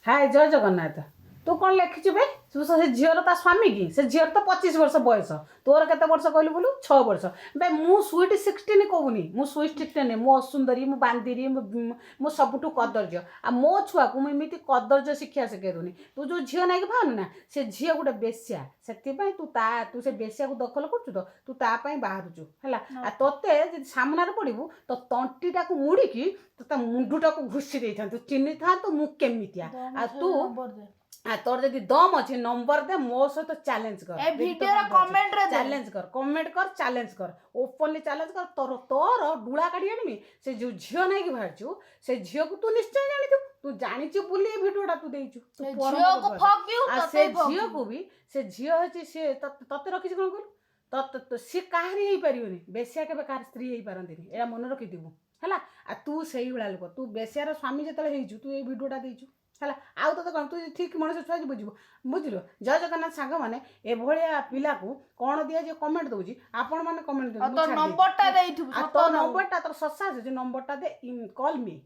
हाय जय जगन्नाथ तू कौन लिखिचु बे तू से झीर ता स्वामी कि से झीर तो 25 वर्ष बयस तोर केते वर्ष कहलु बोलू 6 वर्ष बे मु स्वीट 16 कहूनी मु स्वीट 16 मु असुंदरी मु बांदीरी मु सबुठु कदर्य आ मो छुआ को मु एमिति कदर्य शिक्षा सिखे दूनी तू जो झील नाइ भानु ना से झील गुटे बेस्या सेति पई तू से बेस्या को दखल करछु तो तू ता पई बाहरुचु हला आ तोते जे सामना रे पड़िबू तो तंटीटा को मुड़ी की तो मुंडुटा को घुसी देई था तू चिन्नी था तो मु केमितिया आ तू तोर जदि दम अच्छे नंबर दे मो सहित चैलेंज कर ए वीडियो रा कमेंट रे चैलेंज कर चैलेंज कर ओपनली चैलेंज कर तोर डुला काढी आनिमी से जो झियो नै कि भारचू से झियो को तू निश्चय जानि तू जानि छु बुली ए वीडियोटा तू देइछु तू झियो को फक यू आ से झियो को भी से झियो हची से तते रखि कोन कहलु तो से काहरी हेई परियोनी बेसिया के कार स्त्री हेई पारंदिनी एरा मन रखि दिबु हला आ तू सेही उळा लोक तू बेसियार स्वामी जेतले हेइछु तू ए वीडियोटा देइछु हला आउ तो कौन तू ठीक मनुष्य छुआ बुझिबो बुझिलो जय जगन्नाथ सांग माने ए भलिया पिला को कोन दिया जे कमेंट दउजी आपण माने कमेंट दउ तो नंबर टा देइथु तो नंबर टा तो ससा जे नंबर टा दे कॉल मी